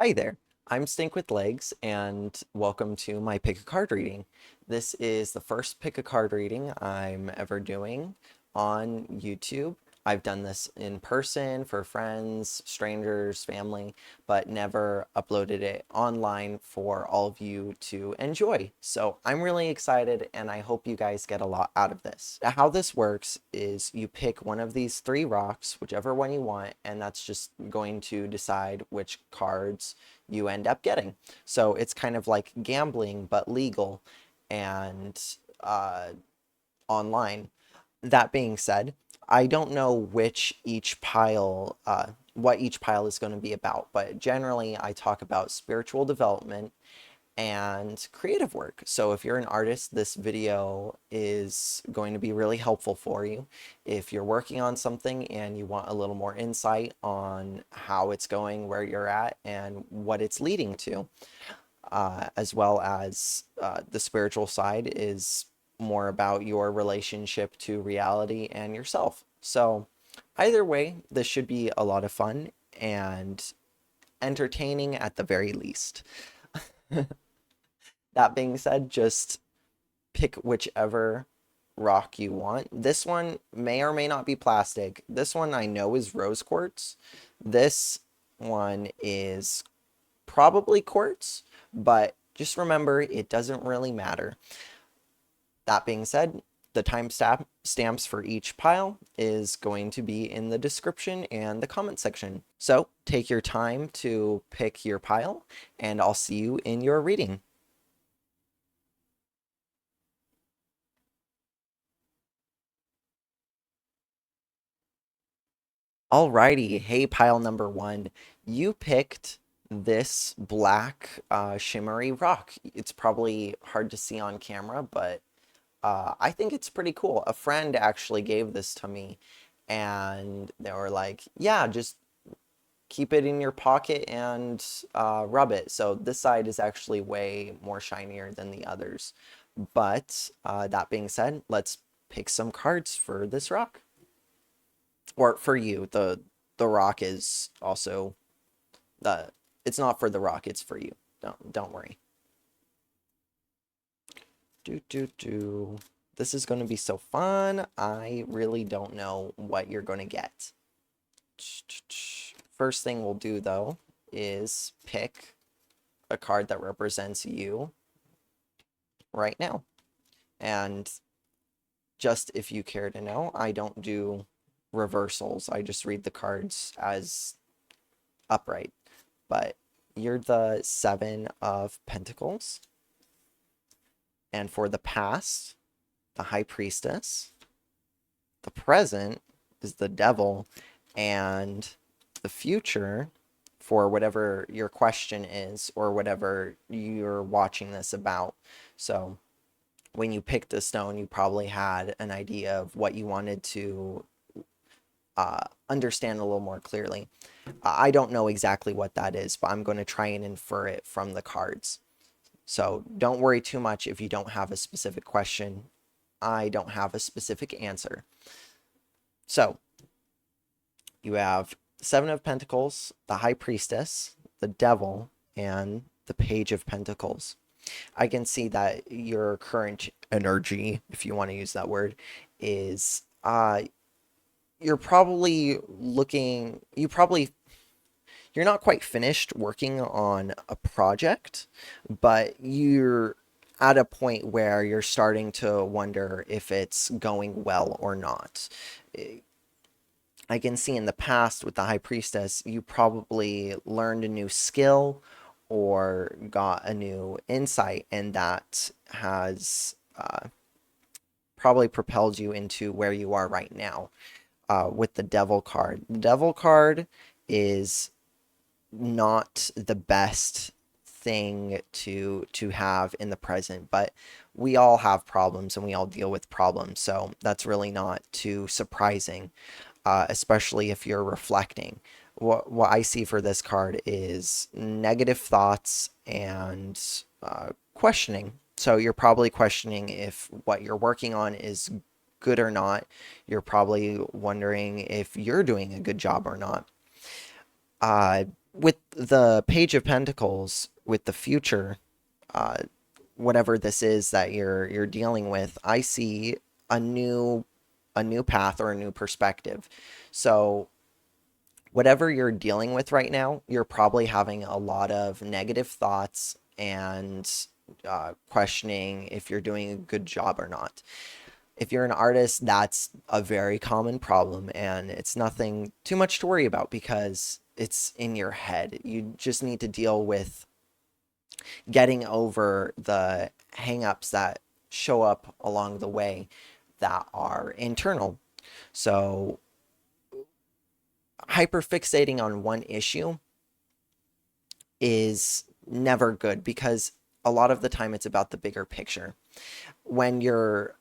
Hi there, I'm Stink with Legs, and welcome to my pick a card reading. This is the first pick a card reading I'm ever doing on YouTube. I've done this in person for friends, strangers, family, but never uploaded it online for all of you to enjoy. So I'm really excited, and I hope you guys get a lot out of this. How this works is you pick one of these three rocks, whichever one you want, and that's just going to decide which cards you end up getting. So it's kind of like gambling, but legal and uh, online. That being said, I don't know what each pile is going to be about, but generally I talk about spiritual development and creative work. So if you're an artist, this video is going to be really helpful for you. If you're working on something and you want a little more insight on how it's going, where you're at, and what it's leading to, as well as the spiritual side is more about your relationship to reality and yourself. So either way, this should be a lot of fun and entertaining at the very least. That being said, just pick whichever rock you want. This one may or may not be plastic. This one I know is rose quartz. This one is probably quartz, but just remember it doesn't really matter. That being said, the stamps for each pile is going to be in the description and the comment section. So take your time to pick your pile, and I'll see you in your reading. Alrighty, hey pile number one, you picked this black shimmery rock. It's probably hard to see on camera, but I think it's pretty cool. A friend actually gave this to me, and they were like, yeah, just keep it in your pocket and rub it. So this side is actually way more shinier than the others. But that being said, let's pick some cards for this rock. Or for you. The rock is also it's not for the rock, it's for you. Don't worry. Do. This is going to be so fun. I really don't know what you're going to get. First thing we'll do though is pick a card that represents you right now. And just if you care to know, I don't do reversals. I just read the cards as upright. But you're the Seven of Pentacles. And for the past, the High Priestess. The present is the Devil. And the future, for whatever your question is or whatever you're watching this about. So when you picked the stone, you probably had an idea of what you wanted to understand a little more clearly. I don't know exactly what that is, but I'm going to try and infer it from the cards. So don't worry too much if you don't have a specific question. I don't have a specific answer. So you have Seven of Pentacles, the High Priestess, the Devil, and the Page of Pentacles. I can see that your current energy, if you want to use that word, is you're probably you're not quite finished working on a project, but you're at a point where you're starting to wonder if it's going well or not. I can see in the past with the High Priestess, you probably learned a new skill or got a new insight, and that has probably propelled you into where you are right now with the Devil card. The Devil card is not the best thing to have in the present, but we all have problems and we all deal with problems, so that's really not too surprising, especially if you're reflecting. What I see for this card is negative thoughts and questioning. So you're probably questioning if what you're working on is good or not. You're probably wondering if you're doing a good job or not. with the Page of Pentacles, with the future, uh, whatever this is that you're dealing with, I see a new a new path or a new perspective. So whatever you're dealing with right now, you're probably having a lot of negative thoughts and questioning if you're doing a good job or not. If you're an artist, that's a very common problem, and it's nothing too much to worry about because it's in your head. You just need to deal with getting over the hangups that show up along the way that are internal. So, hyperfixating on one issue is never good because a lot of the time it's about the bigger picture. When you're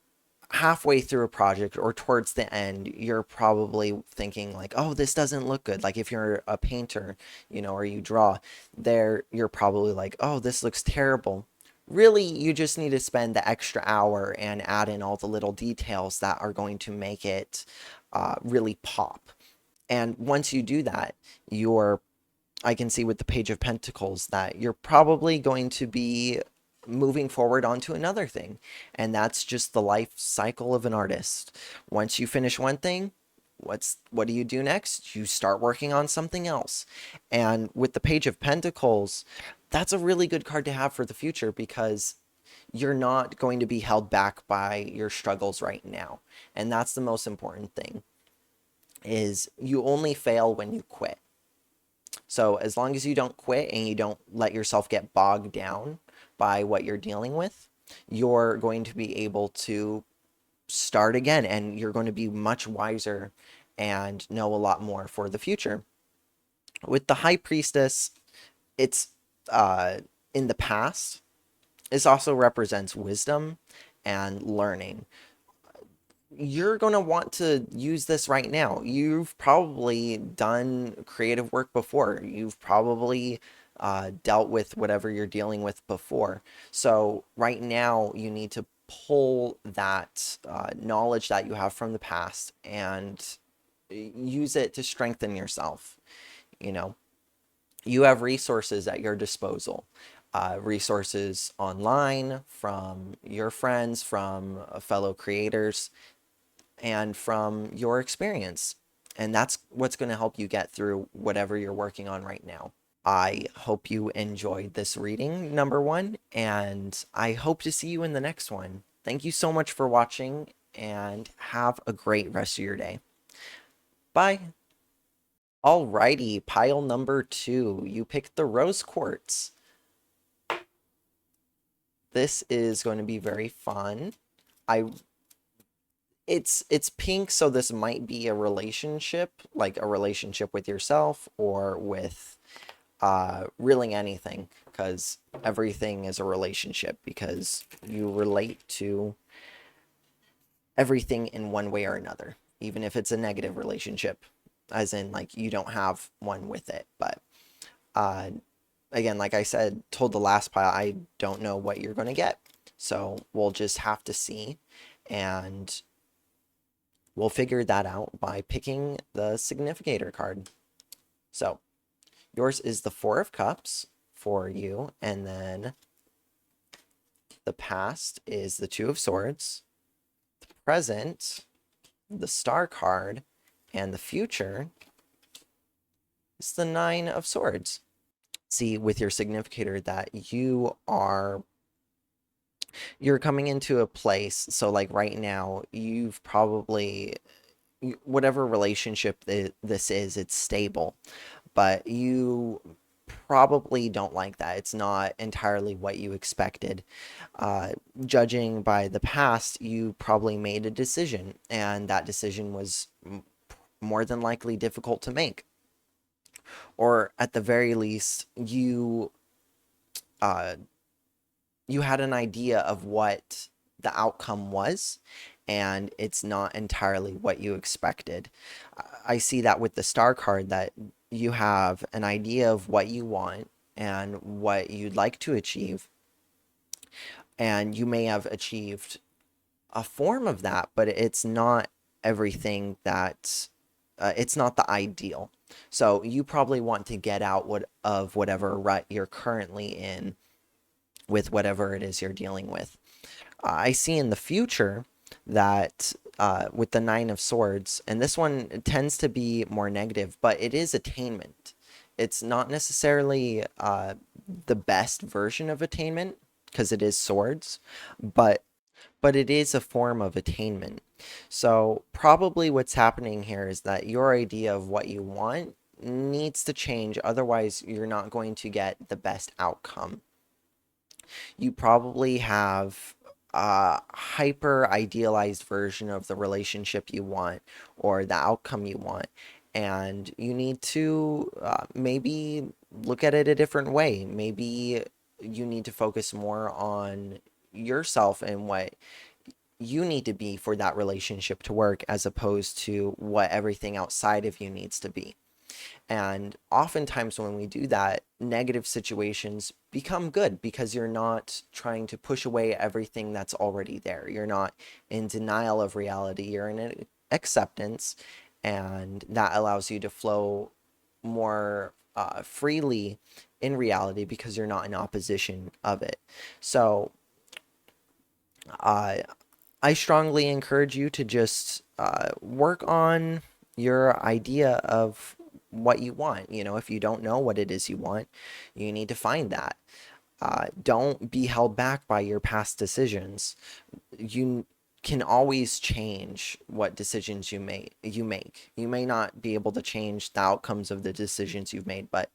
halfway through a project or towards the end, you're probably thinking like, "Oh, this doesn't look good." Like if you're a painter, or you draw, there you're probably like, "Oh, this looks terrible." Really, you just need to spend the extra hour and add in all the little details that are going to make it really pop. And once you do that, you're I can see with the Page of Pentacles that you're probably going to be moving forward onto another thing. And that's just the life cycle of an artist. Once you finish one thing, what do you do next? You start working on something else. And with the Page of Pentacles, that's a really good card to have for the future because you're not going to be held back by your struggles right now. And that's the most important thing is you only fail when you quit. So as long as you don't quit and you don't let yourself get bogged down by what you're dealing with, you're going to be able to start again and you're going to be much wiser and know a lot more for the future. With the High Priestess, it's in the past. This also represents wisdom and learning. You're going to want to use this right now. You've probably done creative work before. You've probably dealt with whatever you're dealing with before. So right now, you need to pull that knowledge that you have from the past and use it to strengthen yourself. You know, you have resources at your disposal. Resources online from your friends, from fellow creators, and from your experience. And that's what's going to help you get through whatever you're working on right now. I hope you enjoyed this reading, number one, and I hope to see you in the next one. Thank you so much for watching, and have a great rest of your day. Bye. Alrighty, pile number 2. You picked the rose quartz. This is going to be very fun. It's pink, so this might be a relationship, like a relationship with yourself or with really anything, because everything is a relationship because you relate to everything in one way or another, even if it's a negative relationship, as in like you don't have one with it. But uh, again, like I said, told the last pile, I don't know what you're going to get. So we'll just have to see. And we'll figure that out by picking the significator card. So yours is the Four of Cups for you. And then the past is the Two of Swords. The present, the Star card. And the future is the Nine of Swords. See with your significator that you're coming into a place. So like right now, you've probably, whatever relationship this is, it's stable, but you probably don't like that. It's not entirely what you expected. Judging by the past, you probably made a decision, and that decision was more than likely difficult to make. Or at the very least, uh, you had an idea of what the outcome was, and it's not entirely what you expected. I see that with the Star card, that you have an idea of what you want and what you'd like to achieve, and you may have achieved a form of that, but it's not everything that it's not the ideal. So you probably want to get out of whatever rut you're currently in with whatever it is you're dealing with. I see in the future that with the Nine of Swords, and this one tends to be more negative, but it is attainment. It's not necessarily the best version of attainment because it is swords, but it is a form of attainment. So probably what's happening here is that your idea of what you want needs to change. Otherwise, you're not going to get the best outcome. You probably have a hyper idealized version of the relationship you want or the outcome you want. And you need to maybe look at it a different way. Maybe you need to focus more on yourself and what you need to be for that relationship to work as opposed to what everything outside of you needs to be. And oftentimes when we do that, negative situations become good because you're not trying to push away everything that's already there. You're not in denial of reality. You're in acceptance, and that allows you to flow more freely in reality because you're not in opposition of it. So uh, I strongly encourage you to just work on your idea of what you want. You know, if you don't know what it is you want, you need to find that. Don't be held back by your past decisions. You can always change what decisions you make. You may not be able to change the outcomes of the decisions you've made, but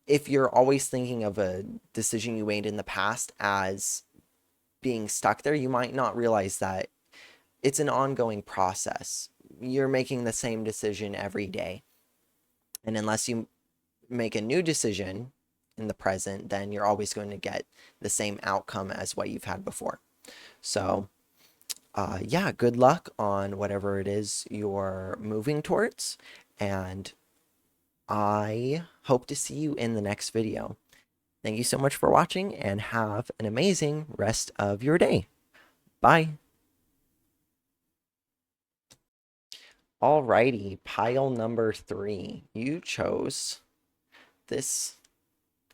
if you're always thinking of a decision you made in the past as being stuck there, you might not realize that it's an ongoing process. You're making the same decision every day. And unless you make a new decision in the present, then you're always going to get the same outcome as what you've had before. So, yeah, good luck on whatever it is you're moving towards. And I hope to see you in the next video. Thank you so much for watching and have an amazing rest of your day. Bye. Alrighty, pile number 3. You chose this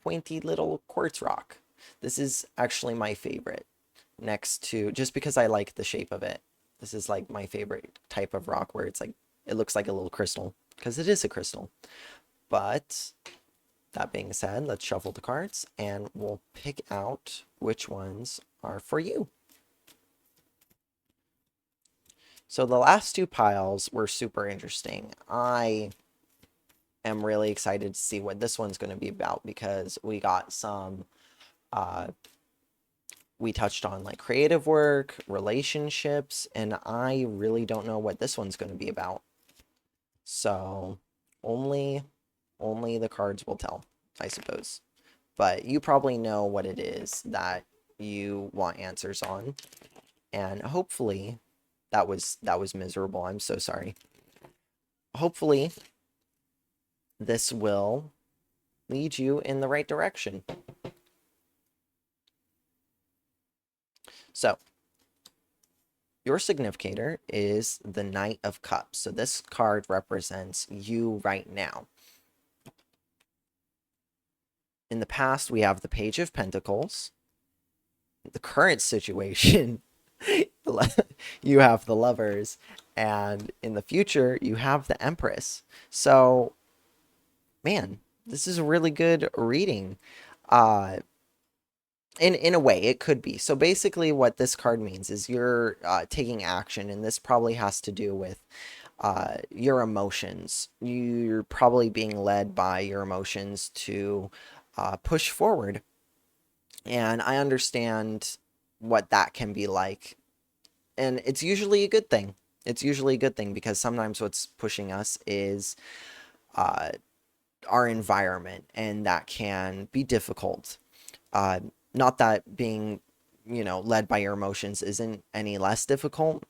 pointy little quartz rock. This is actually my favorite next to, just because I like the shape of it. This is like my favorite type of rock where it's like, it looks like a little crystal because it is a crystal. But that being said, let's shuffle the cards and we'll pick out which ones are for you. So the last two piles were super interesting. I am really excited to see what this one's going to be about because we got some, we touched on like creative work, relationships, and I really don't know what this one's going to be about. So only the cards will tell, I suppose. But you probably know what it is that you want answers on. And hopefully that was miserable. I'm so sorry. Hopefully this will lead you in the right direction. So your significator is the Knight of Cups. So this card represents you right now. In the past, we have the Page of Pentacles. The current situation, you have the Lovers. And in the future, you have the Empress. So, man, this is a really good reading. In a way, it could be. So basically what this card means is you're taking action, and this probably has to do with your emotions. You're probably being led by your emotions to push forward. And I understand what that can be like. And it's usually a good thing. It's usually a good thing because sometimes what's pushing us is our environment, and that can be difficult. Not that being, led by your emotions isn't any less difficult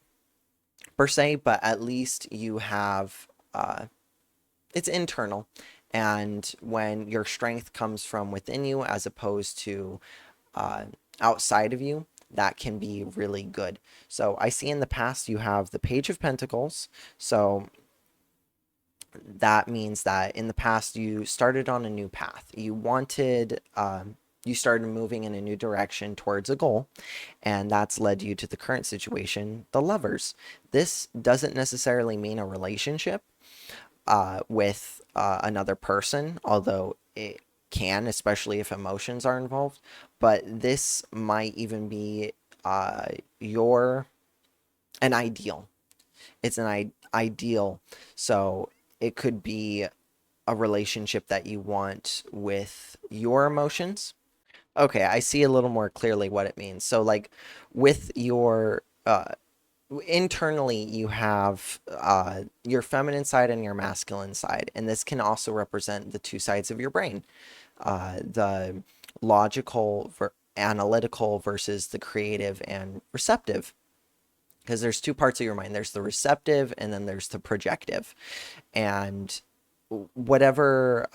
per se, but at least you have, it's internal. And when your strength comes from within you as opposed to outside of you, that can be really good. So I see in the past you have the Page of Pentacles. So That means that in the past you started on a new path. You started moving in a new direction towards a goal, and that's led you to the current situation, the lovers. This doesn't necessarily mean a relationship with another person, although it can, especially if emotions are involved. But this might even be uh, your an ideal. It's an ideal. So it could be a relationship that you want with your emotions. Okay, I see a little more clearly what it means. So, like, with your internally, you have your feminine side and your masculine side, and this can also represent the two sides of your brain, the logical, analytical versus the creative and receptive. Because there's two parts of your mind. There's the receptive, and then there's the projective. And whatever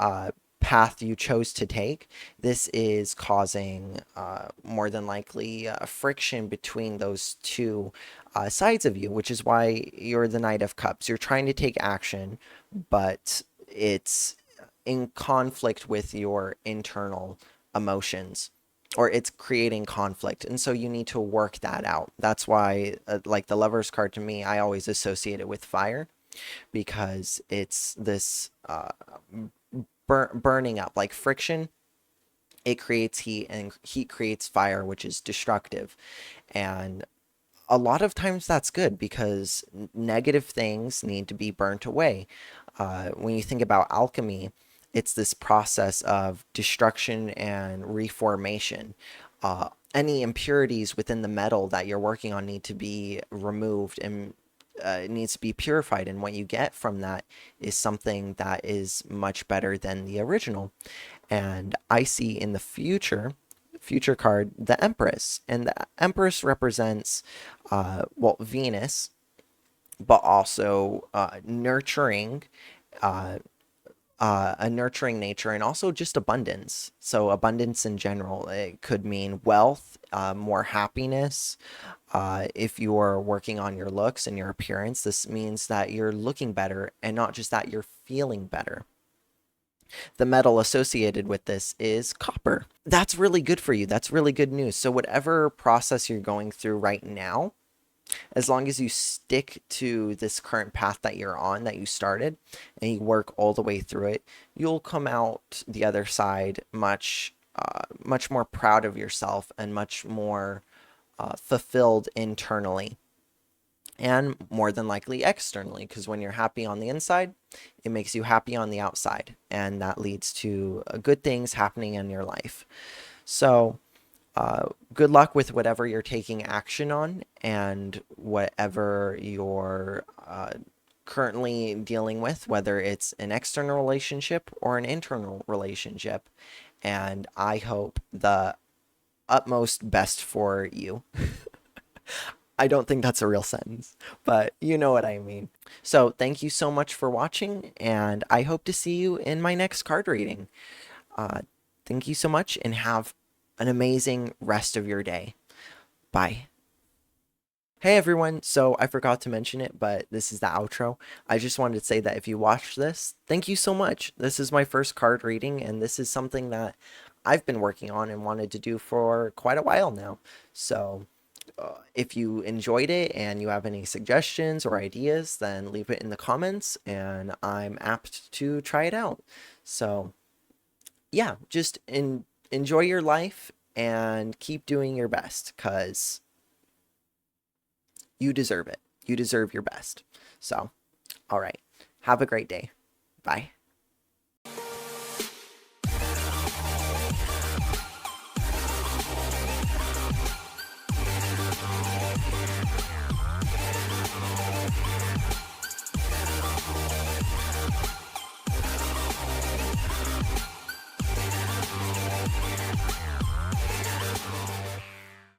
path you chose to take, this is causing more than likely friction between those two sides of you, which is why you're the Knight of Cups. You're trying to take action, but it's in conflict with your internal emotions, or it's creating conflict, and so you need to work that out. That's why like the Lovers card, to me, I always associate it with fire, because it's this burning up, like friction. It creates heat, and heat creates fire, which is destructive. And a lot of times that's good, because negative things need to be burnt away. When you think about alchemy, it's this process of destruction and reformation. Any impurities within the metal that you're working on need to be removed, and it needs to be purified. And what you get from that is something that is much better than the original. And I see in the future card, the Empress. And the Empress represents, well, Venus, but also nurturing, uh, a nurturing nature, and also just abundance. So abundance in general, it could mean wealth, more happiness. If you're working on your looks and your appearance, this means that you're looking better, and not just that, you're feeling better. The metal associated with this is copper. That's really good for you. That's really good news. So whatever process you're going through right now, as long as you stick to this current path that you're on, that you started, and you work all the way through it, you'll come out the other side much more proud of yourself, and much more fulfilled internally, and more than likely externally, because when you're happy on the inside, it makes you happy on the outside, and that leads to good things happening in your life. So good luck with whatever you're taking action on, and whatever you're currently dealing with, whether it's an external relationship or an internal relationship. And I hope the utmost best for you. I don't think that's a real sentence, but you know what I mean. So thank you so much for watching, and I hope to see you in my next card reading. Uh, Thank you so much, and have an amazing rest of your day. Bye. Hey everyone, so I forgot to mention it, but this is the outro. I just wanted to say that if you watched this, thank you so much. This is my first card reading, and this is something that I've been working on and wanted to do for quite a while now. So if you enjoyed it and you have any suggestions or ideas, then leave it in the comments, and I'm apt to try it out. So yeah, just enjoy your life and keep doing your best, because you deserve it. You deserve your best. So, all right. Have a great day. Bye.